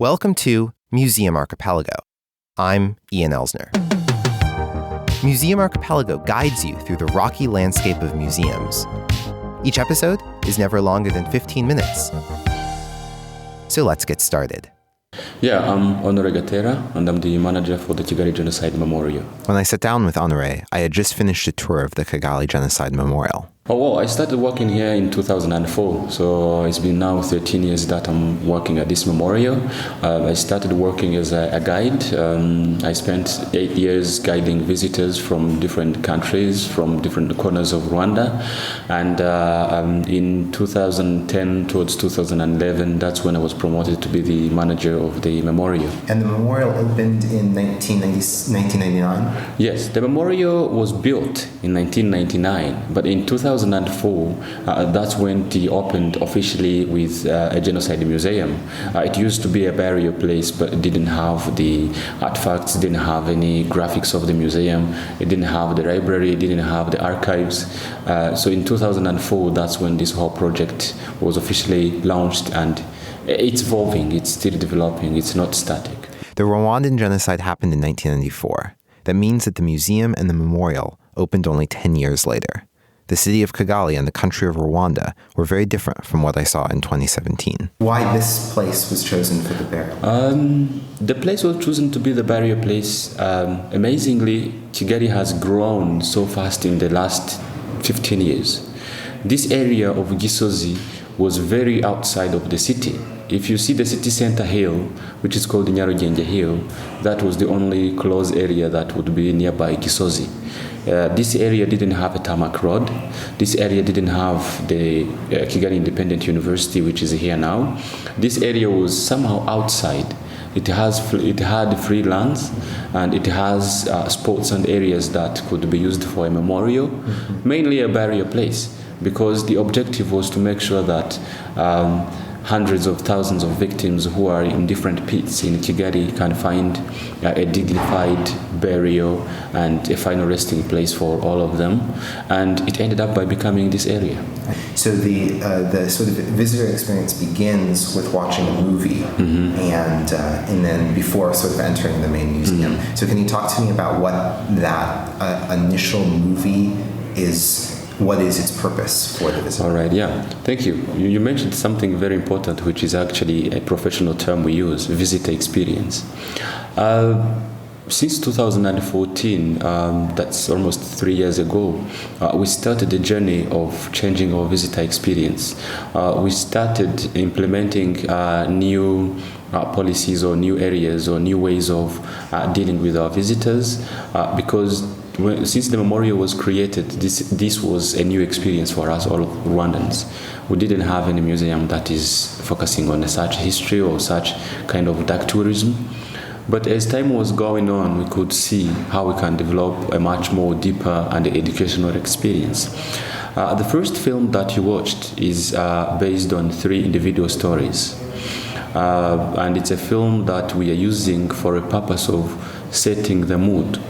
Welcome to Museum Archipelago. I'm Ian Elsner. Museum Archipelago guides you through the rocky landscape of museums. Each episode is never longer than 15 minutes. So let's get started. Yeah, I'm Honoré Gatera, and I'm the manager for the Kigali Genocide Memorial. When I sat down with Honoré, I had just finished a tour of the Kigali Genocide Memorial. Oh, well, I started working here in 2004, so it's been now 13 years that I'm working at this memorial. I started working as a guide. I spent 8 years guiding visitors from different countries, from different corners of Rwanda. And in 2010 towards 2011, that's when I was promoted to be the manager of the memorial. And the memorial opened in 1999? Yes, the memorial was built in 1999, but in 2004, that's when it opened officially with a genocide museum. It used to be a burial place, but it didn't have the artifacts, didn't have any graphics of the museum, it didn't have the library, it didn't have the archives. So in 2004, that's when this whole project was officially launched, and it's evolving, it's still developing, it's not static. The Rwandan genocide happened in 1994. That means that the museum and the memorial opened only 10 years later. The city of Kigali and the country of Rwanda were very different from what I saw in 2017. Why this place was chosen for the burial? The place was chosen to be the burial place. Amazingly, Kigali has grown so fast in the last 15 years. This area of Gisozi was very outside of the city. If you see the city center hill, which is called Nyarugenge Hill, that was the only closed area that would be nearby Gisozi. This area didn't have a tarmac road. This area didn't have the Kigali Independent University, which is here now. This area was somehow outside. It had free lands, and it has spots and areas that could be used for a memorial, mainly a burial place, because the objective was to make sure that hundreds of thousands of victims who are in different pits in Kigali can find a dignified burial and a final resting place for all of them. And it ended up by becoming this area. So the sort of visitor experience begins with watching a movie, and then before sort of entering the main museum. So can you talk to me about what that initial movie is? What is its purpose for the visitor? All right, yeah, thank you. You mentioned something very important, which is actually a professional term we use, visitor experience. Since 2014, that's almost 3 years ago, we started a journey of changing our visitor experience. We started implementing new policies or new areas or new ways of dealing with our visitors, because since the memorial was created, this was a new experience for us, all Rwandans. We didn't have any museum that is focusing on such history or such kind of dark tourism. But as time was going on, we could see how we can develop a much more deeper and educational experience. The first film that you watched is based on 3 individual stories. And it's a film that we are using for a purpose of setting the mood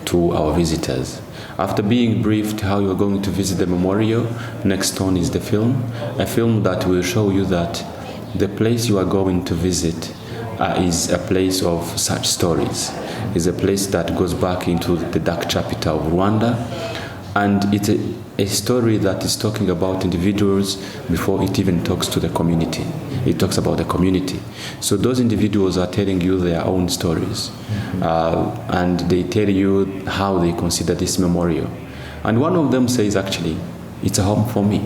to our visitors. After being briefed how you're going to visit the memorial, next on is the film, a film that will show you that the place you are going to visit is a place of such stories, is a place that goes back into the dark chapter of Rwanda, and it's a story that is talking about individuals before it even talks to the community. It talks about the community. So those individuals are telling you their own stories, and they tell you how they consider this memorial. And one of them says, actually, it's a home for me,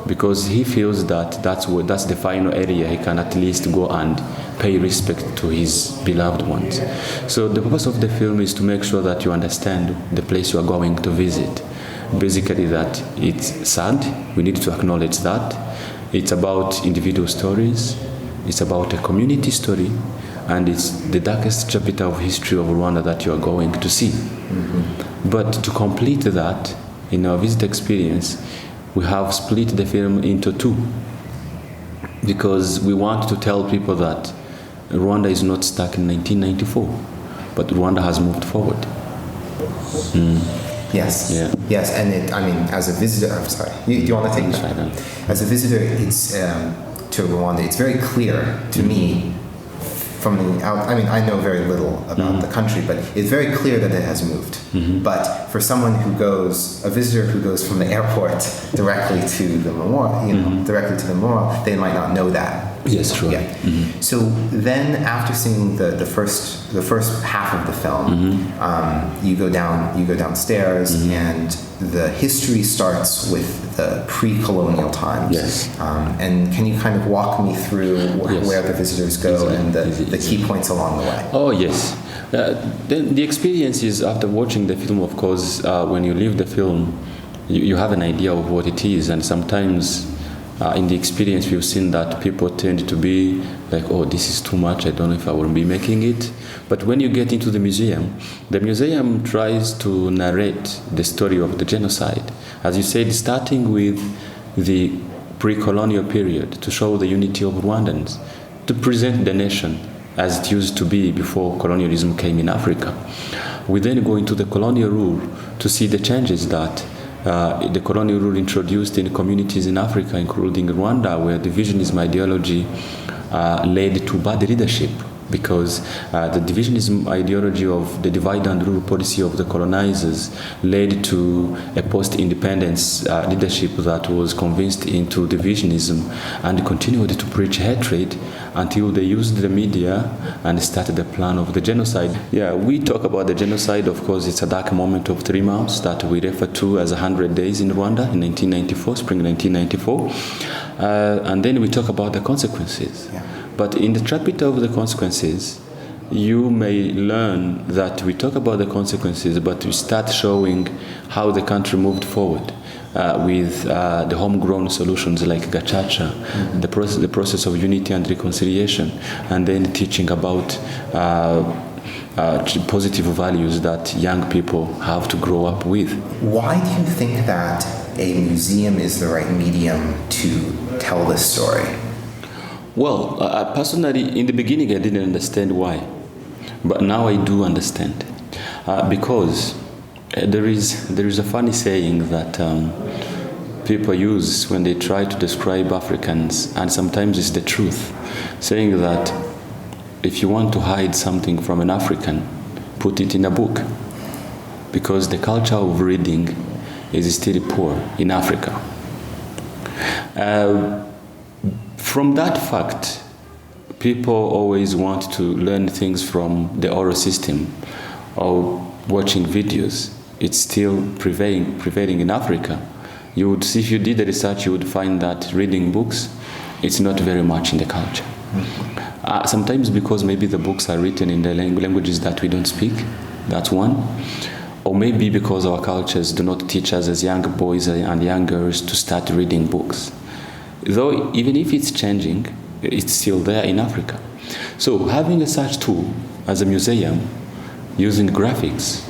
because he feels that that's the final area he can at least go and pay respect to his beloved ones. So the purpose of the film is to make sure that you understand the place you are going to visit. Basically that it's sad, we need to acknowledge that. It's about individual stories, it's about a community story, and it's the darkest chapter of history of Rwanda that you are going to see. But to complete that, in our visit experience, we have split the film into 2, because we want to tell people that Rwanda is not stuck in 1994, but Rwanda has moved forward. Yes. Yeah. Yes, and as a visitor, I'm sorry. Do you want to take that? As a visitor, it's to Rwanda. It's very clear to me from the out, I mean, I know very little about the country, but it's very clear that it has moved. But for someone a visitor who goes from the airport directly to the memorial, they might not know that. Yes, true. Yeah. So then, after seeing the first half of the film, you go downstairs, and the history starts with the pre-colonial times. Yes. And can you kind of walk me through where the visitors go and the key points along the way? Oh, yes. The experience is, after watching the film, of course, when you leave the film, you have an idea of what it is, and sometimes in the experience we've seen that people tend to be like, oh, this is too much, I don't know if I will be making it. But when you get into the museum tries to narrate the story of the genocide, as you said, starting with the pre-colonial period, to show the unity of Rwandans, to present the nation as it used to be before colonialism came in Africa. We then go into the colonial rule to see the changes that the colonial rule introduced in communities in Africa, including Rwanda, where divisionism ideology led to bad leadership, because the divisionism ideology of the divide and rule policy of the colonizers led to a post-independence leadership that was convinced into divisionism and continued to preach hatred until they used the media and started the plan of the genocide. Yeah, we talk about the genocide. Of course, it's a dark moment of 3 months that we refer to as 100 days in Rwanda in 1994, spring 1994. And then we talk about the consequences. Yeah. But in the chapter of the consequences, you may learn that we talk about the consequences, but we start showing how the country moved forward with the homegrown solutions like Gacaca, the process of unity and reconciliation, and then teaching about positive values that young people have to grow up with. Why do you think that a museum is the right medium to tell this story? Well, personally, in the beginning, I didn't understand why, but now I do understand, because there is a funny saying that people use when they try to describe Africans, and sometimes it's the truth, saying that if you want to hide something from an African, put it in a book, because the culture of reading is still poor in Africa. From that fact, people always want to learn things from the oral system or watching videos. It's still prevailing in Africa. You would see, if you did the research, you would find that reading books, it's not very much in the culture. Sometimes because maybe the books are written in the languages that we don't speak, that's one. Or maybe because our cultures do not teach us as young boys and young girls to start reading books. Though even if it's changing, it's still there in Africa. So having a such tool as a museum using graphics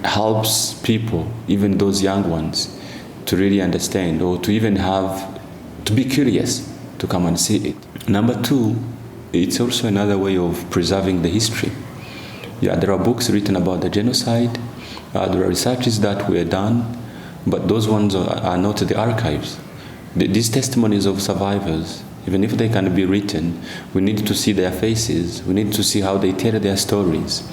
helps people, even those young ones, to really understand, or to even to be curious to come and see it. Number two, it's also another way of preserving the history. Yeah, there are books written about the genocide, there are researches that were done, but those ones are not the archives. These testimonies of survivors, even if they can be written, we need to see their faces, we need to see how they tell their stories.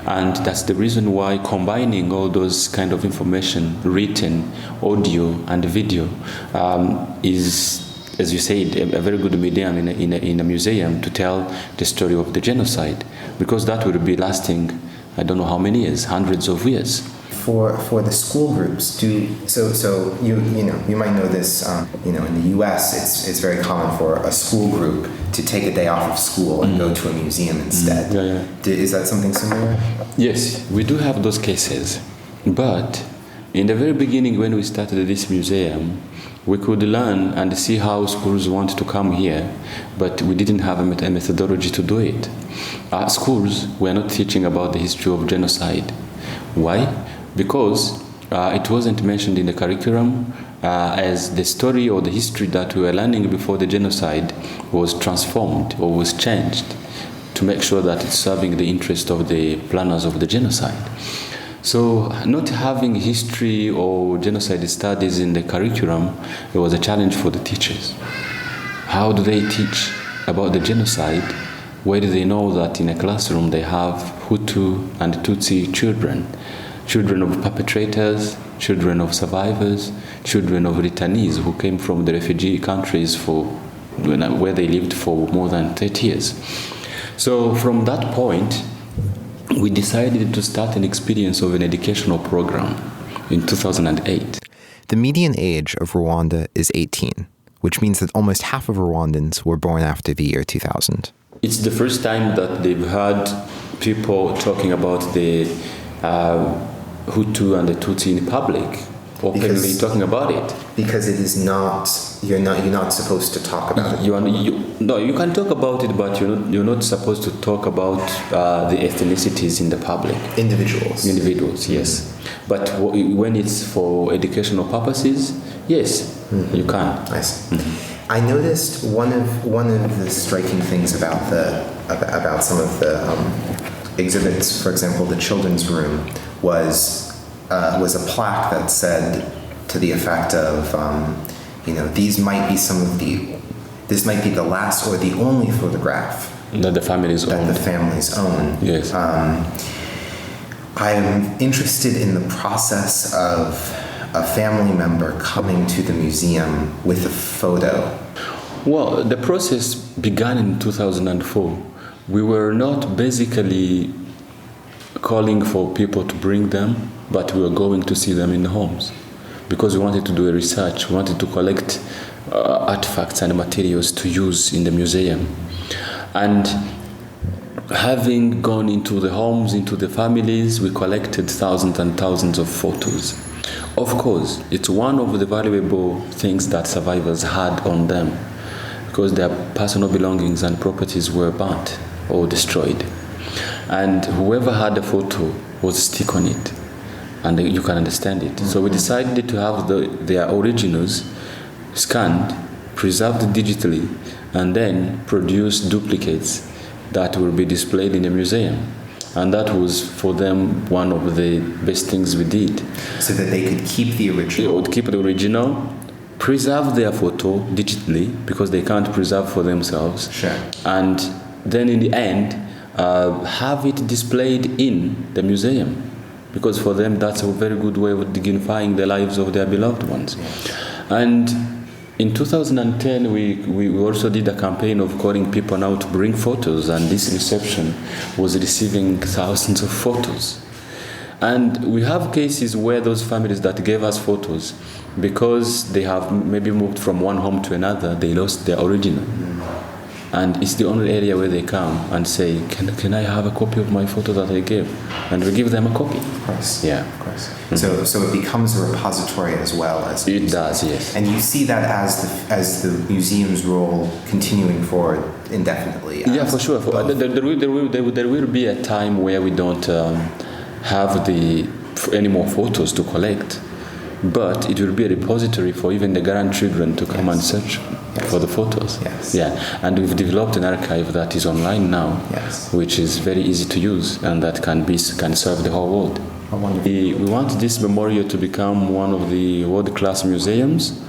And that's the reason why combining all those kind of information, written, audio, and video, is, as you said, a very good medium in a museum to tell the story of the genocide, because that will be lasting, I don't know how many years, hundreds of years. For the school groups, so you might know this. In the U.S., it's very common for a school group to take a day off of school and go to a museum instead. Is that something similar? Yes, we do have those cases, but in the very beginning, when we started this museum, we could learn and see how schools want to come here, but we didn't have a methodology to do it. Schools were not teaching about the history of genocide. Why? Because it wasn't mentioned in the curriculum as the story or the history that we were learning before the genocide was transformed or was changed to make sure that it's serving the interest of the planners of the genocide. So not having history or genocide studies in the curriculum, it was a challenge for the teachers. How do they teach about the genocide Where do they know that in a classroom they have Hutu and Tutsi children of perpetrators, children of survivors, children of returnees who came from the refugee countries where they lived for more than 30 years. So from that point, we decided to start an experience of an educational program in 2008. The median age of Rwanda is 18, which means that almost half of Rwandans were born after the year 2000. It's the first time that they've heard people talking about the Hutu and the Tutsi in public, openly talking about it. Because it is not, you're not supposed to talk about it. You can talk about it, but you're not supposed to talk about the ethnicities in the public. Individuals, yes. But when it's for educational purposes, yes, you can. I see. I noticed one of the striking things about some of the exhibits, for example, the children's room, was a plaque that said to the effect of, this might be the last or the only photograph that the families own. Yes. I am interested in the process of a family member coming to the museum with a photo. Well, the process began in 2004. We were not basically calling for people to bring them, but we were going to see them in the homes because we wanted to do a research. We wanted to collect artifacts and materials to use in the museum. And having gone into the homes, into the families, we collected thousands and thousands of photos. Of course, it's one of the valuable things that survivors had on them because their personal belongings and properties were burnt or destroyed. And whoever had a photo was stick on it, and you can understand it. Mm-hmm. So we decided to have their originals scanned, preserved digitally, and then produce duplicates that will be displayed in the museum. And that was for them one of the best things we did. So that they could keep the original? They would keep the original, preserve their photo digitally because they can't preserve for themselves. Sure. And then in the end, have it displayed in the museum because for them that's a very good way of dignifying the lives of their beloved ones. And in 2010, we also did a campaign of calling people now to bring photos, and this reception was receiving thousands of photos. And we have cases where those families that gave us photos, because they have maybe moved from one home to another, they lost their original. And it's the only area where they come and say, can I have a copy of my photo that I gave? And we give them a copy. Of course. Yeah. Of course. Mm-hmm. So it becomes a repository as well as it does, yes. And you see that as the museum's role continuing forward indefinitely. Yeah, for sure. There will be a time where we don't have any more photos to collect. But it will be a repository for even the grandchildren to come and search for the photos. Yes. Yeah, and we've developed an archive that is online now, which is very easy to use and that can serve the whole world. We want this memorial to become one of the world-class museums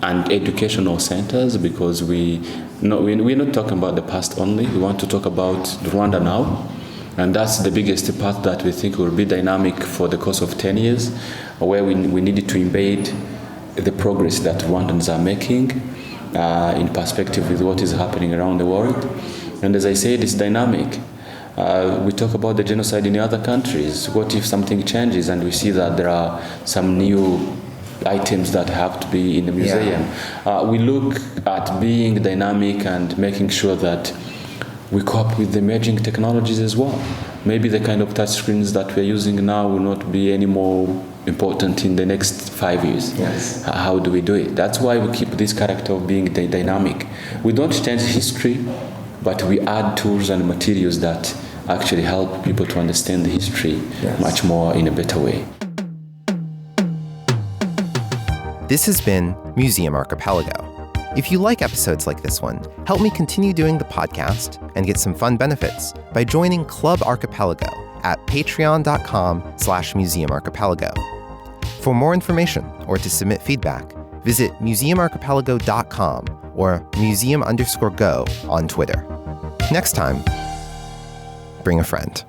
and educational centers because we're not talking about the past only. We want to talk about Rwanda now. And that's the biggest part that we think will be dynamic for the course of 10 years, where we needed to embed the progress that Rwandans are making in perspective with what is happening around the world. And as I said, it's dynamic. We talk about the genocide in other countries. What if something changes and we see that there are some new items that have to be in the museum? We look at being dynamic and making sure that we cope with the emerging technologies as well. Maybe the kind of touch screens that we're using now will not be any more important in the next 5 years. Yes. How do we do it? That's why we keep this character of being dynamic. We don't change history, but we add tools and materials that actually help people to understand the history much more in a better way. This has been Museum Archipelago. If you like episodes like this one, help me continue doing the podcast and get some fun benefits by joining Club Archipelago at patreon.com/museumarchipelago. For more information or to submit feedback, visit museumarchipelago.com or museum_go on Twitter. Next time, bring a friend.